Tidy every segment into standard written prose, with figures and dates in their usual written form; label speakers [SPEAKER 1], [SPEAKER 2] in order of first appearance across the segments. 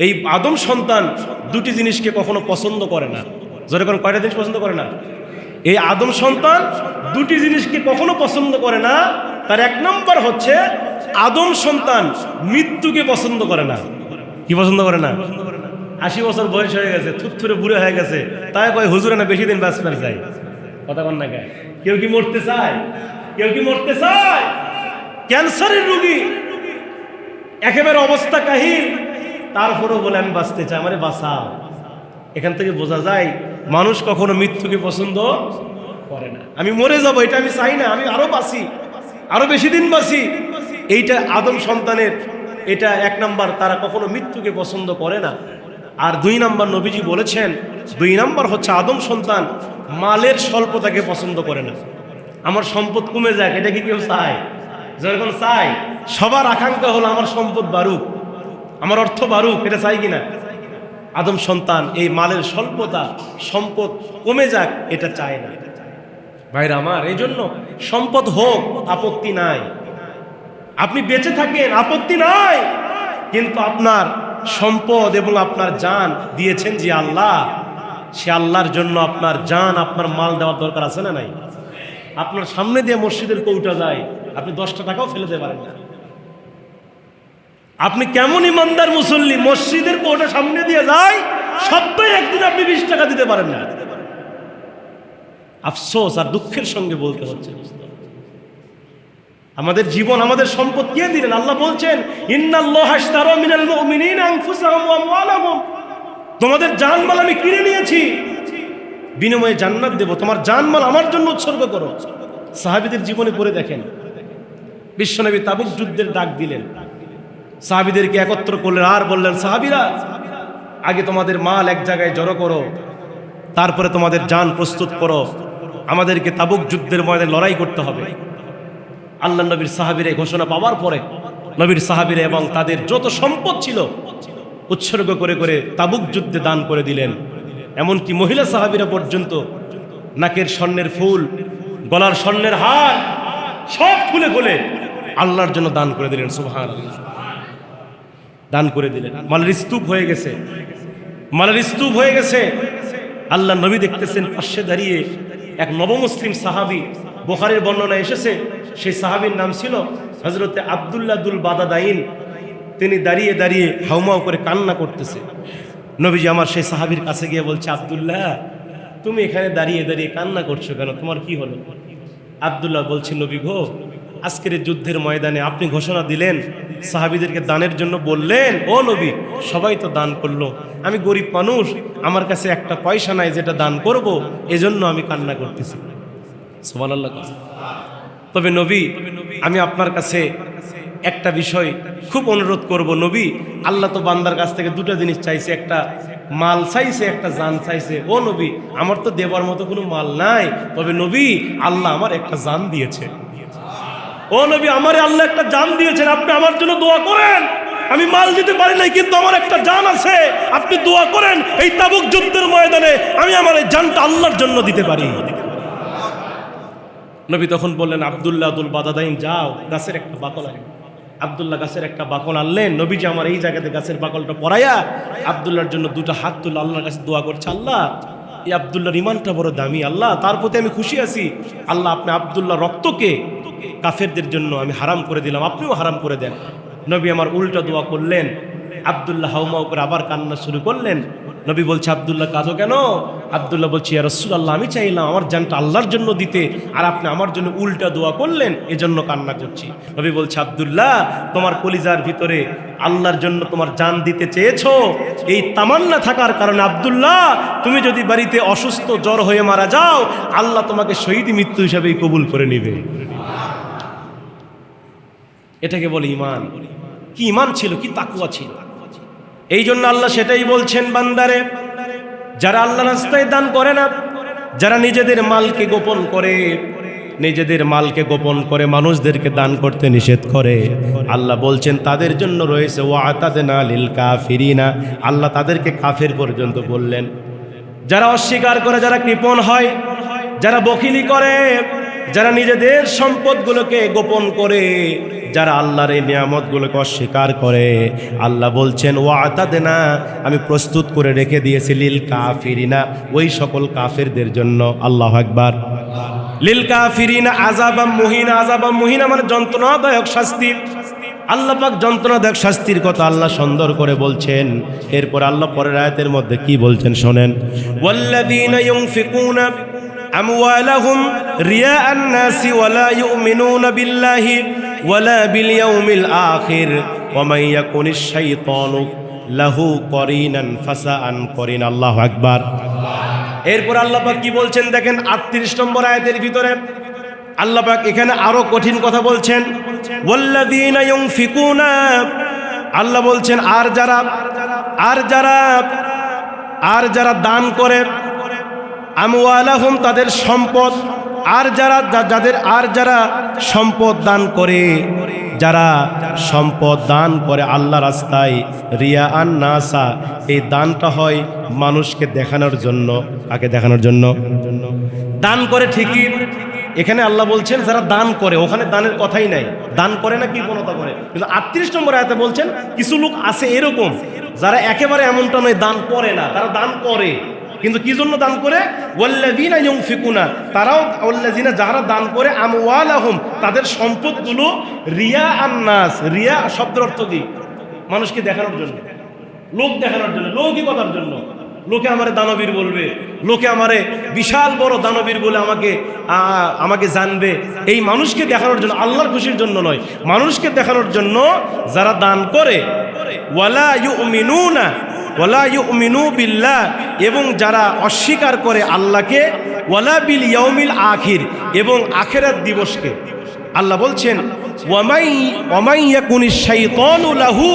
[SPEAKER 1] এই আদম সন্তান দুটি জিনিসকে কখনো পছন্দ করে না। জোরে কোন কয়টা জিনিস পছন্দ করে না? এই আদম সন্তান দুটি জিনিসকে কখনো পছন্দ করে না। তার এক নম্বর হচ্ছে আদম সন্তান মৃত্যুকে পছন্দ করে না। কি পছন্দ করে না? 80 বছর বয়স হয়ে গেছে, থুরথুরে বুড়ে হয়ে গেছে, তাই কয় হুজুরে না বেশি দিন বাঁচতে চাই। কথা কন না কেন? কেউ কি মরতে চায়? কেউ কি মরতে চায়? ক্যান্সারের রোগী একেবারে অবস্থা কাহিল, তারপরেও বলে আমি বাঁচতে চাই, আমারে বাঁচাও। এখান থেকে বোঝা যায় মানুষ কখনো মৃত্যুকে পছন্দ করে না। আমি মরে যাবো এটা আমি চাই না, আমি আরো বাঁচি, আরো বেশি দিন বাঁচি। এইটা আদম সন্তানের এটা এক নাম্বার, তারা কখনো মৃত্যুকে পছন্দ করে না। আর 2 নাম্বার নবীজি বলেছেন, 2 নাম্বার হচ্ছে আদম সন্তান মালের স্বল্পতাকে পছন্দ করে না। আমার সম্পদ কমে যাক, এটা কি কেউ চায়? যখন চায়, সবার আকাঙ্ক্ষা হলো আমার সম্পদ বাড়ুক, আমার অর্থ বাড়ুক, এটা চাই কিনা? আদম সন্তান এই মালের স্বল্পতা, সম্পদ কমে যাক, এটা চায় না। ভাইরা আমার, এই জন্য সম্পদ হোক আপত্তি নাই, আপনি বেঁচে থাকেন আপত্তি নাই, কিন্তু আপনার সম্পদ এবং আপনার জান দিয়েছেন যে আল্লাহ, সে আল্লাহর জন্য আপনার জান আপনার মাল দেওয়ার দরকার আছে না নাই? আপনার সামনে দিয়ে মসজিদের কৌটা যায়, আপনি 10টা টাকাও ফেলে দিতে পারেন না। আপনি কেমন ইমানদার মুসল্লি, মসজিদের কৌটা সামনে দিয়ে যায়, সপ্তাহে একদিন আপনি 20 টাকা দিতে পারেন না। আফসোস আর দুঃখের সঙ্গে বলতে হচ্ছে, আমাদের জীবন আমাদের সম্পদ কে দিলেন? আল্লাহ বলছেন, ইন্নাল্লাহা আশতারা মিনাল মুমিনিনা আনফুসাহুম ওয়া আমওয়ালাহুম, তোমাদের জানমাল আমি কিনে নিয়েছি, বিনিময়ে জান্নাত দেব, তোমার জানমাল আমার জন্য উৎসর্গ করো। সাহাবীদের জীবনে পড়ে দেখেন, বিশ্বনবী তাবুক যুদ্ধের ডাক দিলেন, সাহাবীদেরকে একত্র করলেন আর বললেন, সাহাবীরা আগে তোমাদের মাল এক জায়গায় জড়ো করো, তারপরে তোমাদের জান প্রস্তুত করো, আমাদেরকে তাবুক যুদ্ধের ময়দানে লড়াই করতে হবে। আল্লাহ নবীর সাহাবীরা ঘোষণা পাওয়ার পরে নবীর সাহাবীরা এবং তাদের যত সম্পদ ছিল উৎসর্গ করে করে তাবুক যুদ্ধে দান করে দিলেন। এমনকি মহিলা সাহাবীরা পর্যন্ত নাকের স্বর্ণের ফুল, গলার স্বর্ণের হার সব খুলে খুলে আল্লাহর জন্য দান করে দিলেন। সুবহানাল্লাহ, দান করে দিলেন। মালের স্তূপ হয়ে গেছে, মালের স্তূপ হয়ে গেছে। আল্লাহ নবী দেখতেছেন পাশে দাঁড়িয়ে এক নবমুসলিম সাহাবী, বুখারীর বর্ণনায় এসেছে, সেই সাহাবীর নাম ছিল হযরতে আব্দুল্লাহ দুল বাদাদাইন। তিনি দাঁড়িয়ে দাঁড়িয়ে হাউমাউ করে কান্না করতেছে। নবীজি আমার সেই সাহাবীর কাছে গিয়ে বলছে, আব্দুল্লাহ তুমি এখানে দাঁড়িয়ে দাঁড়িয়ে কান্না করছো কেন, তোমার কি হলো? আব্দুল্লাহ বলছে, নবী গো, আজকের যুদ্ধের ময়দানে আপনি ঘোষণা দিলেন, সাহাবীদেরকে দানের জন্য বললেন, ও নবী সবাই তো দান করলো, আমি গরিব মানুষ, আমার কাছে একটা পয়সা নাই যেটা দান করব, এজন্য আমি কান্না করতেছি। সুবহানাল্লাহ। তবে নবী আমি আপনার কাছে একটা বিষয় খুব অনুরোধ করব, নবী আল্লাহ তো বান্দার কাছ থেকে 2টা জিনিস চাইছে, একটা মাল চাইছে, একটা জান চাইছে। ও নবী আমার তো দেবার মতো কোনো মাল নাই, তবে নবী আল্লাহ আমার একটা জান দিয়েছে। ও নবী আমারে আল্লাহ একটা জান দিয়েছেন, আপনি আমার জন্য দোয়া করেন। আমি মাল দিতে পারি নাই, কিন্তু আমার একটা জান আছে, আপনি দোয়া করেন এই তাবুক যুদ্ধের ময়দানে আমি আমার এই জানটা আল্লাহর জন্য দিতে পারি। নবী তখন বললেন, আব্দুল্লাহ দুল বাদাদাইন যাও, গাছের একটা বাকল আনেন। আব্দুল্লাহ গাছের একটা বাকল আনলেন। নবীজি আমার এই জায়গাতে গাছের বাকলটা পরাইয়া আব্দুল্লাহর জন্য 2টা হাত তুলে আল্লাহর কাছে দোয়া করছে, আল্লাহ এই আব্দুল্লাহর ইমানটা বড় দামি, আল্লাহ তার প্রতি আমি খুশি আছি, আল্লাহ আপনি আব্দুল্লাহর রক্তকে কাফেরদের জন্য আমি হারাম করে দিলাম, আপনিও হারাম করে দেন। নবী আমার উল্টা দোয়া করলেন। আব্দুল্লাহ হাউমাউ করে আবার কান্না শুরু করলেন। নবী বলছে, আব্দুল্লাহ কাঁদো কেন? আব্দুল্লাহ বলছে, ইয়া রাসূলুল্লাহ আমি চাইলাম আমার জানটা আল্লাহর জন্য দিতে, আর আপনি আমার জন্য উল্টা দোয়া করলেন, এজন্য কান্না করছি। নবী বলছে, আব্দুল্লাহ তোমার কলিজার ভিতরে আল্লাহর জন্য তোমার জান দিতে চেয়েছো, এই তামান্না থাকার কারণে আব্দুল্লাহ তুমি যদি বাড়িতে অসুস্থ জ্বর হয়ে মারা যাও, আল্লাহ তোমাকে শহীদ মৃত্যু হিসেবেই কবুল করে নেবে। এটাকে বলে ইমান। কি ইমান ছিল, কি তাকওয়া ছিল। এই জন্য আল্লাহ সেটাই বলছেন, বান্দারে যারা আল্লাহ রাস্তায় দান করে না, যারা নিজেদের মালকে গোপন করে, নিজেদের মালকে গোপন করে মানুষদেরকে দান করতে নিষেধ করে, আল্লাহ বলছেন তাদের জন্য রয়েছে ওয়াতাদনা লিল কাফিরিনা, আল্লাহ তাদেরকে কাফের পর্যন্ত বললেন। যারা অস্বীকার করে, যারা কৃপণ হয়, যারা বখিলি করে, যারা নিজেদের সম্পদগুলোকে গোপন করে, যারা আল্লাহর এই নিয়ামতগুলোকে অস্বীকার করে, আল্লাহ বলছেন ওয়াতাদনা, আমি প্রস্তুত করে রেখে দিয়েছি লিল কাফিরিনা, ওই সকল কাফেরদের জন্য। আল্লাহু আকবার। লিল কাফিরিনা আযাবাম মুহিনা, আযাবাম মুহিনা মানে যন্ত্রণাদায়ক শাস্তি। আল্লাহ পাক যন্ত্রণাদায়ক শাস্তির কথা আল্লাহ সুন্দর করে বলছেন। এরপর আল্লাহ পরের আয়াতের মধ্যে কি বলছেন শোনেন, ওয়াল্লাযীনা ইউনফিকুনা আমওয়ালাহুম রিয়াআন নাসি ওয়ালা ইউমিনুনা বিল্লাহি ওয়ালা বিল ইয়াউমিল আখির ওয়া মান ইয়াকুনিশ শাইতানু লাহু করিনান ফাসাআন করিন। আল্লাহু আকবার। এরপর আল্লাহ পাক কি বলছেন দেখেন 38 নম্বর আয়াতের ভিতরে আল্লাহ পাক এখানে আরো কঠিন কথা বলছেন, ওয়াল্লাযীনা ইউনফিকুনা, আল্লাহ বলছেন আর যারা দান করে, আমওয়ালাহুম তাদের সম্পদ, যারা সম্পদ দান করে, যারা সম্পদ দান করে আল্লাহ রাস্তায়, রিয়াআন নাসা, এই দানটা হয় মানুষকে দেখানোর জন্য। আগে দেখানোর জন্য দান করে ঠিকই, এখানে আল্লাহ বলছেন যারা দান করে, ওখানে দানের কথাই নাই, দান করে না কৃপণতা করে। কিন্তু 38 নম্বর আয়াতে বলছেন কিছু লোক আছে এরকম যারা একেবারে এমনটা নয় দান করে না, তারা দান করে, কিন্তু কি জন্য দান করে, ওয়াল্লাযীনা ইউনফিকুনা, তারাও ওয়াল্লাযীনা যারা দান করে, আমওয়ালাহুম তাদের সম্পদগুলো, রিয়াআন নাস, রিয়া শব্দের অর্থ কি, মানুষকে দেখানোর জন্য, লোক দেখানোর জন্য, লৌকিকতার জন্য। লোকে আমারে দানবীর বলবে, লোকে আমারে বিশাল বড় দানবীর বলে আমাকে জানবে, এই মানুষকে দেখানোর জন্য, আল্লাহর খুশির জন্য নয়, মানুষকে দেখানোর জন্য যারা দান করে, ওয়ালা ইউমিনু বিল্লাহ, এবং যারা অস্বীকার করে আল্লাহকে, ওয়ালা বিল ইয়াউমিল আখির, এবং আখিরাত দিবসকে। আল্লাহ বলছেন ওয়ামাই ইয়াকুনিশ শাইতানু লাহু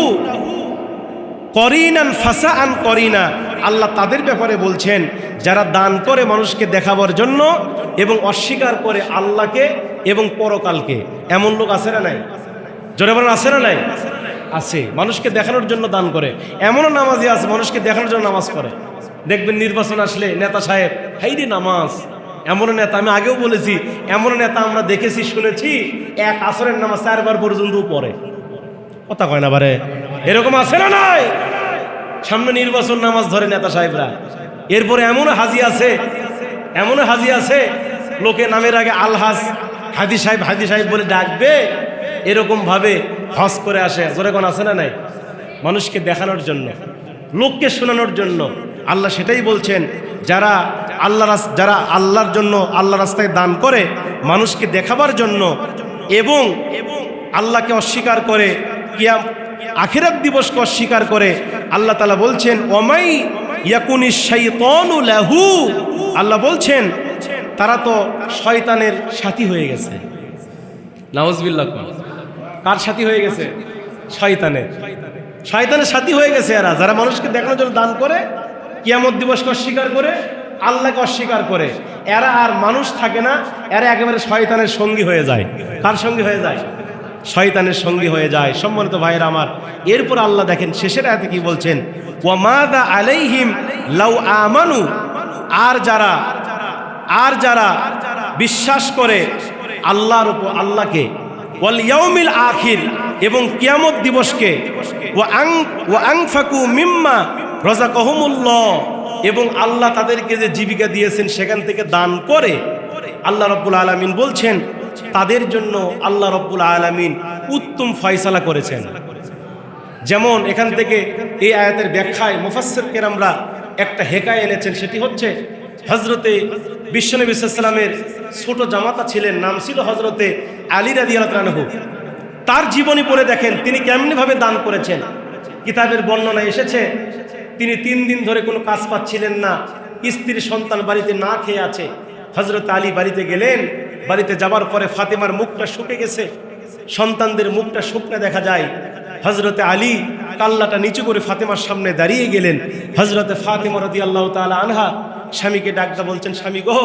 [SPEAKER 1] করিনান ফাসাআন করিনা, আল্লাহ তাদের ব্যাপারে বলছেন যারা দান করে মানুষকে দেখাবার জন্য এবং অস্বীকার করে আল্লাহকে এবং পরকালকে। এমন লোক আছে না নাই? জোরে বলেন আছে না নাই? আছে। মানুষকে দেখানোর জন্য দান করে। এমনও নামাজি আছে মানুষকে দেখানোর জন্য নামাজ পড়ে। দেখবেন নির্বাচন আসলে নেতা সাহেব হাইরে নামাজ, এমন নেতা, আমি আগেও বলেছি, এমন নেতা আমরা দেখেছি শুনেছি এক আসরের নামাজ 4 বার পর্যন্ত পড়ে। কথা কয় না বারে, এরকম আছে না নাই? সামনে নির্বাচন নামাজ ধরে নেতা সাহেবরা। এরপরে এমন হাজি আছে লোকে নামের আগে আলহাজ হাজি সাহেব বলে ডাকবে, এরকম ভাবে হজ করে আসে। জোরে কোন আছে না নাই? মানুষকে দেখানোর জন্য, লোককে শোনানোর জন্য। আল্লাহ সেটাই বলছেন, যারা আল্লাহর জন্য আল্লাহ রাস্তায় দান করে মানুষকে দেখাবার জন্য এবং আল্লাহকে অস্বীকার করে, আখিরাত দিবসকে অস্বীকার করে, আল্লাহ তাআলা বলছেন ওয়ামাই ইয়াকুনিশ শাইতানু লাহু, আল্লাহ বলছেন তারা তো শয়তানের সাথী হয়ে গেছে। নাউজুবিল্লাহ। কার সাথী হয়ে গেছে? শয়তানের সাথী হয়ে গেছে এরা, যারা মানুষকে দেখানোর জন্য দান করে, কিয়ামত দিবসকে অস্বীকার করে, আল্লাহকে অস্বীকার করে। এরা আর মানুষ থাকে না, এরা একেবারে শয়তানের সঙ্গী হয়ে যায়। কার সঙ্গী হয়ে যায়? শয়তানের সঙ্গী হয়ে যায়। সম্মানিত ভাইয়েরা আমার, এরপর আল্লাহ দেখেন শেষের আয়াতে কি বলছেন, ওয়া মাযা আলাইহিম লাউ আমানু, আর যারা বিশ্বাস করে আল্লাহর উপর, আল্লাহকে, ওয়াল ইয়াউমিল আখির, এবং কিয়ামত দিবসকে, ওয়া আনফাকু মিম্মা রাযাকাহুমুল্লাহ, এবং আল্লাহ তাদেরকে যে জীবিকা দিয়েছেন সেখান থেকে দান করে, আল্লাহ রাব্বুল আলামিন বলছেন তাদের জন্য আল্লাহ রাব্বুল আলামিন উত্তম ফয়সালা করেছেন। যেমন এখান থেকে এই আয়াতের ব্যাখ্যায় মুফাসসির কেরামরা একটা হেকায় এনেছেন, সেটি হচ্ছে হযরতে বিশ্বনবী সাল্লাল্লাহু আলাইহি ওয়াসাল্লামের ছোট জামাতা ছিলেন, নাম ছিল হযরতে আলী রাদিয়াল্লাহু আনহু। তার জীবনী পড়ে দেখেন তিনি কেমনি ভাবে দান করেছেন। কিতাবের বর্ণনা এসেছে তিনি 3 দিন ধরে কোনো কাজ পাচ্ছিলেন না, স্ত্রী সন্তান বাড়িতে না খেয়ে আছে। হযরত আলী বাড়িতে গেলেন, বাড়িতে যাবার পরে ফাতেমার মুখটা শুকে গেছে, সন্তানদের মুখটা শুকনা দেখা যায়। হযরতে আলী কাল্লাটা নিচু করে ফাতেমার সামনে দাঁড়িয়ে গেলেন। হযরতে ফাতেমা রাদিয়াল্লাহু তাআলা আনহা স্বামীকে ডাকতে বলছেন, স্বামী গো,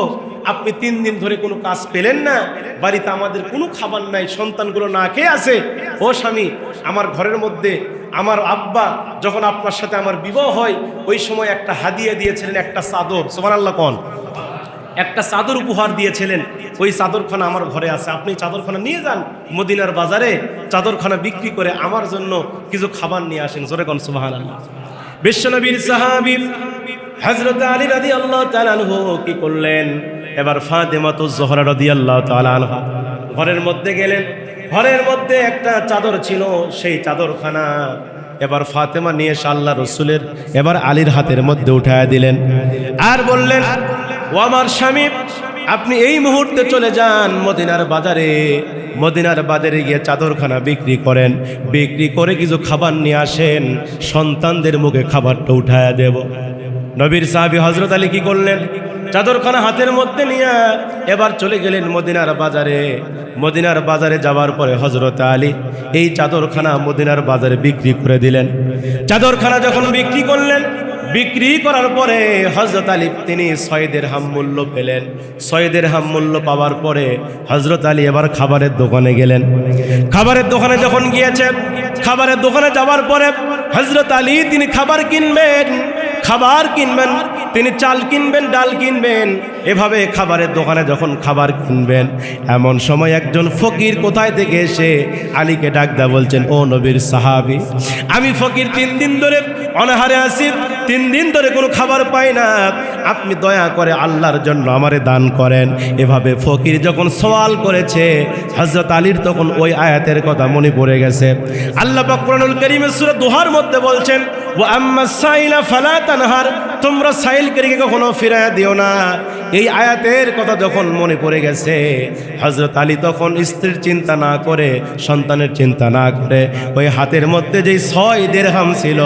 [SPEAKER 1] আপনি 3 দিন ধরে কোনো কাজ পেলেন না, বাড়িতে আমাদের কোনো খাবার নাই, সন্তানগুলো না খেয়ে আছে। ও স্বামী, আমার ঘরের মধ্যে আমার আব্বা যখন আপনার সাথে আমার বিবাহ হয় ওই সময় একটা হাদিয়া দিয়েছিলেন, একটা চাদর। সুবহানাল্লাহ কোন? একটা চাদর উপহার দিয়েছিলেন, ওই চাদরখানা আমার ঘরে আছে, আপনি চাদরখানা নিয়ে যান মদিনার বাজারে, চাদরখানা বিক্রি করে আমার জন্য কিছু খাবার নিয়ে আসেন। জোরে কোন সুবহানাল্লাহ। বিশ্বনবীর সাহাবী হযরত আলী রাদিয়াল্লাহু তাআলা আনহু কি করলেন, এবার ফাতেমাতুজ জোহরা রাদিয়াল্লাহু তাআলা আনহা ঘরের মধ্যে গেলেন। ঘরের মধ্যে একটা চাদর ছিল, সেই চাদরখানা এবার ফাতেমা নিয়ে এসে আল্লাহ রসুলের এবার আলীর হাতের মধ্যে উঠায়া দিলেন, আর বললেন, ও আমার স্বামী, আপনি এই মুহূর্তে চলে যান মদিনার বাজারে, মদিনার বাজারে গিয়ে চাদরখানা বিক্রি করেন, বিক্রি করে কিছু খাবার নিয়ে আসেন, সন্তানদের মুখে খাবারটা উঠায়া দেব। নবীর সাহাবী হযরত আলী কি করলেন, চাদরখানা হাতের মধ্যে নিয়ে এবার চলে গেলেন মদিনার বাজারে। মদিনার বাজারে যাওয়ার পরে হযরত আলী এই চাদরখানা মদিনার বাজারে বিক্রি করে দিলেন। চাদরখানা যখন বিক্রি করলেন, বিক্রি করার পরে হযরত আলী তিনি 6 দিরহাম মূল্য পেলেন। 6 দিরহাম মূল্য পাওয়ার পরে হযরত আলী এবার খাবারের দোকানে গেলেন। খাবারের দোকানে যখন গিয়েছেন, খাবারের দোকানে যাওয়ার পরে হযরত আলী তিনি খাবার কিনবেন, তিনি চাল কিনবেন, ডাল কিনবেন, এভাবে খাবারের দোকানে যখন খাবার কিনবেন, এমন সময় একজন ফকির কোথায় থেকে এসে আলীকে ডাক দেয়া বলছেন, ও নবীর সাহাবী, আমি ফকির 3 দিন ধরে অনাহারে আছি, 3 দিন ধরে কোনো খাবার পাই না, আপনি দয়া করে আল্লাহর জন্য আমারে দান করেন। এভাবে ফকির যখন সওয়াল করেছে, হযরত আলীর তখন ওই আয়াতের কথা মনে পড়ে গেছে। আল্লাহ পাক কোরআনুল কারীমের সূরা দোহার মধ্যে বলছেন, ওয়া আম্মাস সাইলা ফালা তানহার, তোমরা সাইলকারীকে কখনো ফিরাইয়া দিও না। এই আয়াতের কথা যখন মনে পড়ে গেছে, হযরত আলী তখন স্ত্রীর চিন্তা না করে, সন্তানের চিন্তা না করে, ওই হাতের মধ্যে যেই 6 দিরহাম ছিল,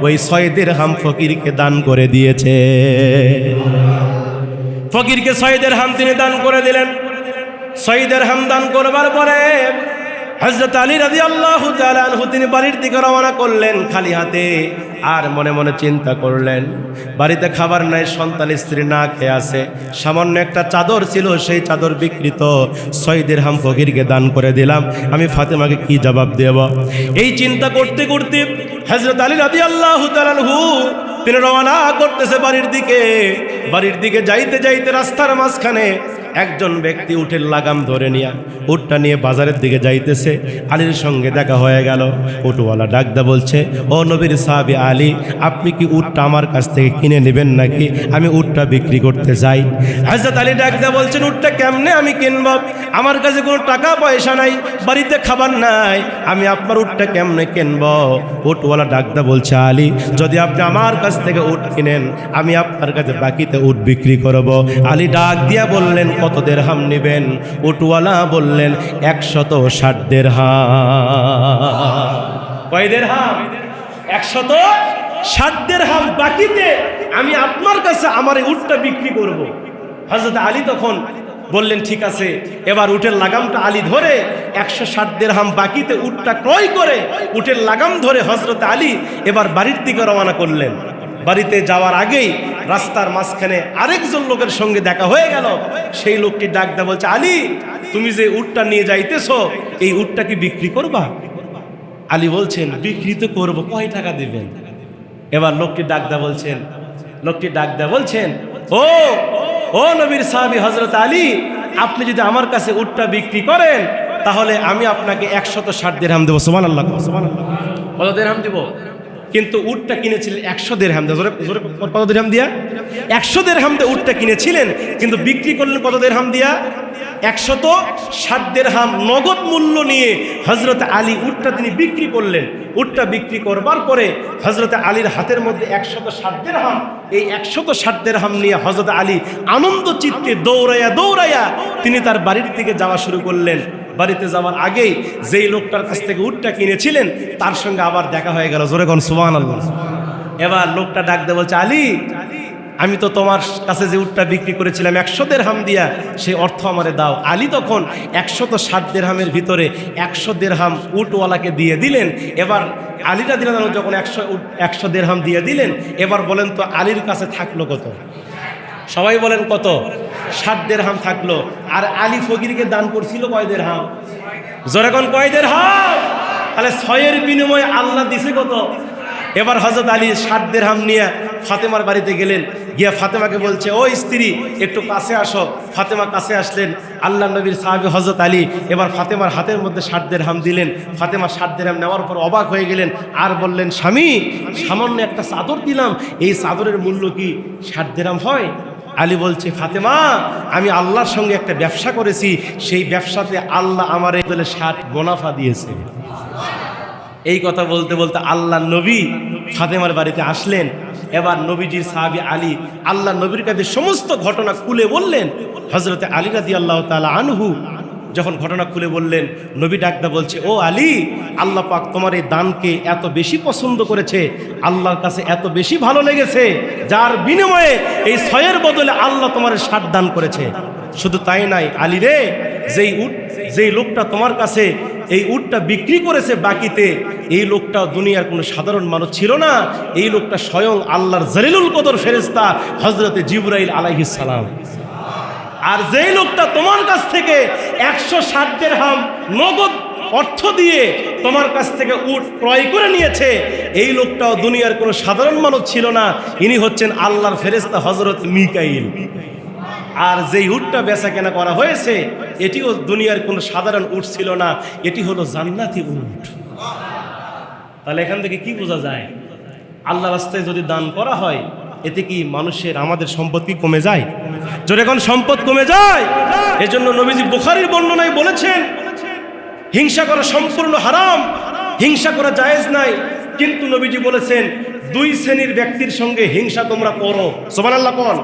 [SPEAKER 1] ওই 6 দিরহাম ফকিরকে দান করে দিয়েছে। ফকিরকে 6 দিরহাম তিনি দান করে দিলেন। 6 দিরহাম দান করবার পরে হযরত আলী রাদিয়াল্লাহু তাআলা আনহু তিনি বাড়ির দিকে রওনা করলেন খালি হাতে, আর মনে মনে চিন্তা করলেন, বাড়িতে খাবার নাই, সন্তান স্ত্রী না খেয়ে আছে, সামান্য একটা চাদর ছিল, সেই চাদর বিক্রিত 6 দিরহাম ফকিরকে দান করে দিলাম, আমি ফাতেমাকে কি জবাব দেব? এই চিন্তা করতে করতে হযরত আলী রাদিয়াল্লাহু তাআলা আনহু তিনি রওনা করতেছে বাড়ির দিকে। বাড়ির দিকে যাইতে যাইতে রাস্তার মাঝখানে একজন ব্যক্তি উটের লাগাম ধরে নিয়ে, উটটা নিয়ে বাজারের দিকে যাইতেছে। আলীর সঙ্গে দেখা হয়ে গেল। উটওয়ালা ডাকদা বলছে, ও নবীর সাহাবী আলী, আপনি কি উটটা আমার কাছ থেকে কিনে নেবেন নাকি? আমি উটটা বিক্রি করতে চাই। হযরত আলী ডাকদা বলছেন, উটটা কেমনে আমি কিনব? আমার কাছে কোনো টাকা পয়সা নাই, বাড়িতে খাবার নাই, আমি আপনার উটটা কেমনে কিনব? উটওয়ালা ডাকদা বলছে, আলী, যদি আপনি আমার কাছ থেকে উট কিনেন, আমি আপনার কাছে বাকিতে উট বিক্রি করব। আলী ডাক দিয়া বললেন, কত দিরহাম নেবেন? উটওয়ালা বললেন, 160 দিরহাম। কয় দিরহাম? 160 দিরহাম বাকিতে আমি আপনার কাছে আমার এই উটটা বিক্রি করব। হযরত আলী তখন বললেন, ঠিক আছে। এবার উটের লাগামটা আলী ধরে 160 দিরহাম বাকিতে উটটা ক্রয় করে, উটের লাগাম ধরে হযরত আলী এবার বাড়ির দিকে রওনা করলেন। বাড়িতে যাওয়ার আগেই রাস্তার মাঝখানে আরেকজন লোকের সঙ্গে দেখা হয়ে গেল। সেই লোকটি ডাক দেয়া বলছে, আলী, তুমি যে উটটা নিয়ে যাইতেছো, এই উটটা কি বিক্রি করবা? আলী বলছেন, বিক্রি তো করবো, কয় টাকা দিবেন? এবার লোকটি ডাক দেয়া বলছেন, ও নবীর সাহাবী হযরত আলী, আপনি যদি আমার কাছে উটটা বিক্রি করেন, তাহলে আমি আপনাকে 160 দিরহাম দেবো। সুবহানাল্লাহ, সুবহানাল্লাহ। কত দিরহাম দিব? কিন্তু উটটা কিনেছিলেন 100 দিরহাম দিয়ে। কত দিরহাম দিয়া? 100 দিরহাম দিয়ে উটটা কিনেছিলেন, কিন্তু বিক্রি করলেন কত দিরহাম দিয়া? 160 দিরহাম নগদ মূল্য নিয়ে হযরত আলী উটটা তিনি বিক্রি করলেন। উটটা বিক্রি করবার পরে হযরত আলীর হাতের মধ্যে 160 দিরহাম, এই 160 দিরহাম নিয়ে হযরত আলী আনন্দ চিত্তে দৌড়াইয়া তিনি তার বাড়ির দিকে যাওয়া শুরু করলেন। বাড়িতে যাওয়ার আগেই যেই লোকটার কাছ থেকে উটটা কিনেছিলেন, তার সঙ্গে আবার দেখা হয়ে গেল। জোরে কোন সুবহানাল্লাহ। এবার লোকটা ডাক দিয়ে বলছে, আলী, আমি তো তোমার কাছে যে উটটা বিক্রি করেছিলাম 100 দিরহাম দিয়া, সেই অর্থ আমারে দাও। আলী তখন 160 দিরহামের ভিতরে 100 দিরহাম উটওয়ালাকে দিয়ে দিলেন। এবার আলী রাদিয়াল্লাহু আনহু যখন 100 দিরহাম দিয়ে দিলেন, এবার বলেন তো আলীর কাছে থাকলো কত? সবাই বলেন কত? 60 দিরহাম থাকলো। আর আলী ফকিরকে দান করছিল কয় দিরহাম? জোরে কোন কয় দিরহাম? তাহলে 6 এর বিনিময়ে আল্লাহ দিছে কত? এবার হযরত আলী 60 দিরহাম নিয়ে ফাতেমার বাড়িতে গেলেন, গিয়া ফাতেমাকে বলছে, ও স্ত্রী একটু কাছে আসো। ফাতেমা কাছে আসলেন। আল্লাহ নবীর সাহাবী হযরত আলী এবার ফাতেমার হাতের মধ্যে 60 দিরহাম দিলেন। ফাতেমা 60 দিরহাম নেওয়ার পর অবাক হয়ে গেলেন, আর বললেন, স্বামী সামান্য একটা চাদর দিলাম, এই চাদরের মূল্য কি 60 দিরহাম হয়? আলী বলছে, ফাতেমা আমি আল্লাহর সঙ্গে একটা ব্যবসা করেছি, সেই ব্যবসাতে আল্লাহ আমার 60 মুনাফা দিয়েছে। এই কথা বলতে বলতে আল্লাহ নবী ফাতেমার বাড়িতে আসলেন। এবার নবীজির সাহাবী আলী আল্লাহ নবীর কাছে সমস্ত ঘটনা খুলে বললেন। হযরতে আলী রাদিয়াল্লাহু তাআলা আনহু যখন ঘটনা খুলে বললেন, নবী ডাকদা বলছে, ও আলী, আল্লাহ পাক তোমার এই দানকে এত বেশি পছন্দ করেছে, আল্লাহর কাছে এত বেশি ভালো লেগেছে, যার বিনিময়ে এই 6 বদলে আল্লাহ তোমার 60 দান করেছে। শুধু তাই নাই আলী রে, যেই লোকটা তোমার কাছে এই উটটা বিক্রি করেছে বাকিতে, এই লোকটাও দুনিয়ার কোনো সাধারণ মানুষ ছিল না, এই লোকটা স্বয়ং আল্লাহর জলিলুল কদর ফেরেশতা হযরতে জিবরাইল আলাইহিস সালাম। আর যেই লোকটা তোমার কাছ থেকে 160 দিরহাম নগদ অর্থ দিয়ে তোমার কাছ থেকে উট ক্রয় করে নিয়েছে, এই লোকটাও দুনিয়ার কোনো সাধারণ মানুষ ছিল না, ইনি হচ্ছেন আল্লাহর ফেরেশতা হযরত মিকাইল। আর যেই উটটা বেচা কেনা করা হয়েছে, এটিও দুনিয়ার কোনো সাধারণ উট ছিল না, এটি হলো জান্নাতি উট। তাহলে এখান থেকে কি বোঝা যায়? আল্লাহর রাস্তায় যদি দান করা হয়, এতে কি মানুষের আমাদের সম্পদ কি কমে যায়? যদি এখন সম্পদ কমে যায়, এজন্য নবীজি বুখারীর বর্ণনায় বলেছেন, হিংসা করা সম্পূর্ণ হারাম, হিংসা করা জায়েজ নাই। কিন্তু নবীজি বলেছেন, 2 শ্রেণীর ব্যক্তির সঙ্গে হিংসা তোমরা করো। সুবহানাল্লাহ কোন?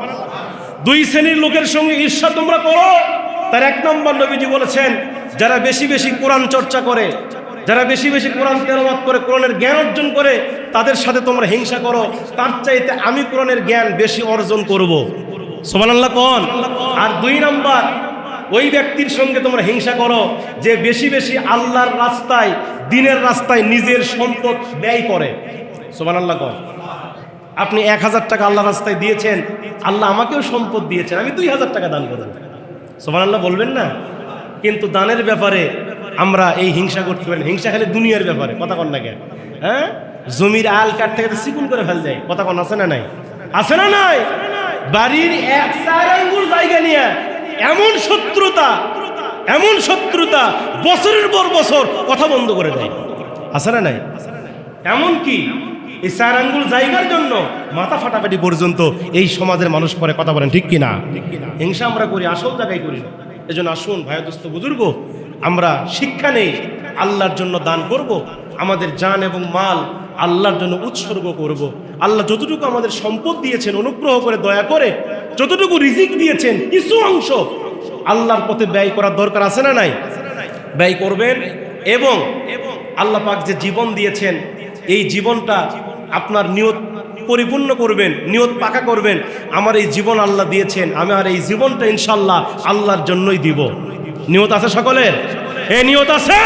[SPEAKER 1] 2 শ্রেণীর লোকের সঙ্গে ঈর্ষা তোমরা করো। তার 1 নম্বর নবীজি বলেছেন, যারা বেশি বেশি কোরআন চর্চা করে, যারা বেশি বেশি কোরআন তেলাওয়াত করে, কোরআনের জ্ঞান অর্জন করে, তাদের সাথে তোমরা হিংসা করো, তার চাইতে আমি কোরআনের জ্ঞান বেশি অর্জন করব। সুবহানাল্লাহ কোন? আর 2 নম্বর, ওই ব্যক্তির সঙ্গে তোমরা হিংসা করো যে বেশি বেশি আল্লাহর রাস্তায়, দ্বীনের রাস্তায় নিজের সম্পদ ব্যয় করে। সুবহানাল্লাহ কোন? আপনি 1000 টাকা আল্লাহর রাস্তায় দিয়েছেন, আল্লাহ আমাকেও সম্পদ দিয়েছেন, আমি 2000 টাকা দান করব। সুবহানাল্লাহ বলবেন না? কিন্তু দানের ব্যাপারে আমরা এই হিংসা করতে পারি। হিংসা খালি দুনিয়ার ব্যাপারে, কথা কন না কেন? হ্যাঁ, জমির আল কাট থেকে চিকুন করে ফেল যায়, কথা কন আছে না নাই? আছে না নাই? বাড়ির 1-4 আঙ্গুল জায়গা নিয়ে এমন শত্রুতা বছরের পর বছর কথা বন্ধ করে দেয়, আছে না নাই? এমন কি এই 4 আঙ্গুল জায়গার জন্য মাথা ফাটাফাটি পর্যন্ত এই সমাজের মানুষ করে, কথা বলেন ঠিক কিনা? হিংসা আমরা করি, আসল জায়গায় করি না। এজন্য আসুন ভাই দোস্ত বুজুর্গ, আমরা শিক্ষা নেই, আল্লাহর জন্য দান করব, আমাদের জান এবং মাল আল্লাহর জন্য উৎসর্গ করব। আল্লাহ যতটুকু আমাদের সম্পদ দিয়েছেন, অনুগ্রহ করে দয়া করে যতটুকু রিজিক দিয়েছেন, কিছু অংশ আল্লাহর পথে ব্যয় করার দরকার আছে না নাই? ব্যয় করবেন। এবং আল্লাহ পাক যে জীবন দিয়েছেন, এই জীবনটা আপনার নিয়ত পরিপূর্ণ করবেন, নিয়ত পাকা করবেন। আমার এই জীবন আল্লাহ দিয়েছেন, আমি আর এই জীবনটা ইনশাআল্লাহ আল্লাহর জন্যই দিব। নিয়ত আছে সকলের? এই নিয়ত আছে?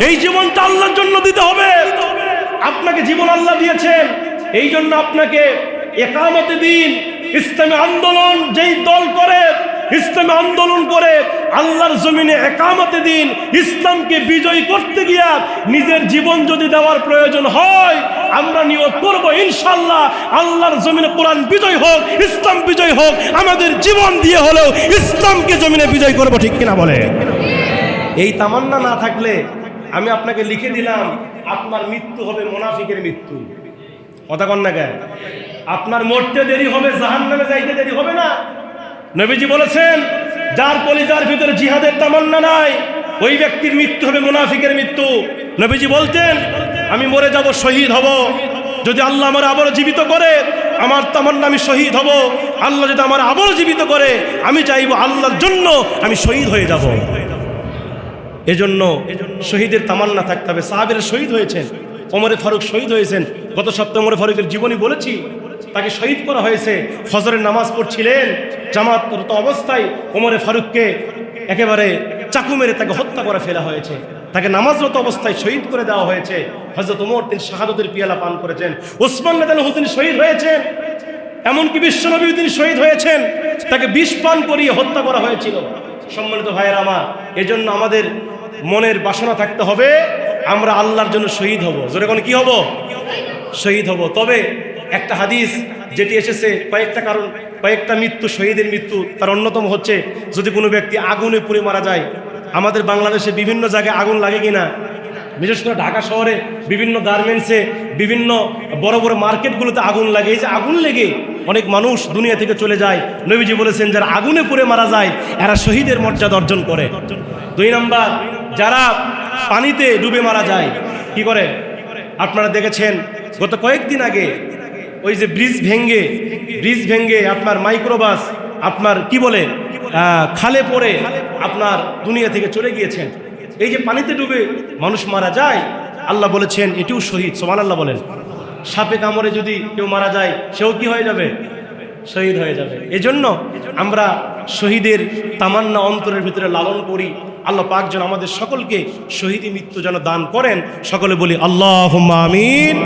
[SPEAKER 1] এই জীবনটা আল্লাহর জন্য দিতে হবে। আপনাকে জীবন আল্লাহ দিয়েছেন, এই জন্য আপনাকে ইকামতে দ্বীন, ইসলামী আন্দোলন যেই দল করে, ইসলামী আন্দোলন করে আল্লাহর জমিনে ইকামতে দ্বীন, ইসলামকে বিজয় করতে গিয়া নিজের জীবন যদি দেওয়ার প্রয়োজন হয়, আমরা নিয়ত করব ইনশাআল্লাহ আল্লাহর জমিনে কোরআন বিজয় হোক, ইসলাম বিজয় হোক, আমাদের জীবন দিয়ে হলেও ইসলামকে জমিনে বিজয় করব। ঠিক কিনা বলে? এই তামান্না না থাকলে আমি আপনাকে লিখে দিলাম, আপনার মৃত্যু হবে মুনাফিকের মৃত্যু। কথা কন না কেন? আপনার মরতে দেরি হবে, জাহান্নামে যাইতে দেরি হবে না। নবীজি বলেছেন, যার কলিজার ভিতরে জিহাদের তামান্না নাই, ওই ব্যক্তির মৃত্যু হবে মুনাফিকের মৃত্যু। নবীজি বলতেন, আমি মরে যাব, শহীদ হব, যদি আল্লাহ আমার আবারও জীবিত করে, আমার তামান্না আমি শহীদ হব। আল্লাহ যদি আমার আবারও জীবিত করে, আমি চাইব আল্লাহর জন্য আমি শহীদ হয়ে যাব। এজন্য শহীদের তামান্না থাকতে হবে। সাহাবীরা শহীদ হয়েছেন, ওমরে ফারুক শহীদ হয়েছেন। গত সপ্তাহে ওমরে ফারুকের জীবনী বলেছি, তাকে শহীদ করা হয়েছে। ফজরের নামাজ পড়ছিলেন, জামাতরত অবস্থায় ওমরে ফারুককে একেবারে চাকু মেরে তাকে হত্যা করে ফেলা হয়েছে। তাকে নামাজরত অবস্থায় শহীদ করে দেওয়া হয়েছে। হযরত ওমর তিনি শাহাদাতের পিয়ালা পান করেছেন। ওসমান রাদিয়াল্লাহু তিনি শহীদ হয়েছেন। এমনকি বিশ্বনবী তিনি শহীদ হয়েছেন, তাকে বিষ পান করিয়ে হত্যা করা হয়েছিল। সম্মানিত ভাইয়েরা আমার, এজন্য আমাদের মনের বাসনা থাকতে হবে, আমরা আল্লাহর জন্য শহীদ হব। জোরে কোন কি হব? শহীদ হব। তবে একটা হাদিস যেটি এসেছে কয়েকটা কারণ, কয়েকটা মৃত্যু, শহীদের মৃত্যু, তার অন্যতম হচ্ছে যদি কোনো ব্যক্তি আগুনে পুড়ে মারা যায়। আমাদের বাংলাদেশে বিভিন্ন জায়গায় আগুন লাগে কিনা, বিশেষ করে ঢাকা শহরে বিভিন্ন গার্মেন্টসে, বিভিন্ন বড় বড় মার্কেটগুলোতে আগুন লাগে। এই যে আগুন লেগে অনেক মানুষ দুনিয়া থেকে চলে যায়। নবীজি বলেছেন যারা আগুনে পুড়ে মারা যায় এরা শহীদের মর্যাদা অর্জন করে। 2 নাম্বার, যারা পানিতে ডুবে মারা যায় কি করে? আপনারা দেখেছেন গত কয়েকদিন আগে ওই যে ব্রিজ ভেঙ্গে আপনার মাইক্রোবাস আপনার কি বলে খালে পড়ে আপনার দুনিয়া থেকে চলে গিয়েছেন। এই যে পানিতে ডুবে মানুষ মারা যায়, আল্লাহ বলেছেন এটিও শহীদ। সুবহানাল্লাহ বলেন। সাপে কামড়ে যদি কেউ মারা যায় সেও কি হয়ে যাবে? শহীদ হয়ে যাবে। এজন্য আমরা শহীদের তামান্না অন্তরের ভিতরে লালন করি। আল্লাহ পাক যেন আমাদের সকলকে শহীদি মৃত্যু যেন দান করেন। সকলে বলি আল্লাহুম্মা আমিন।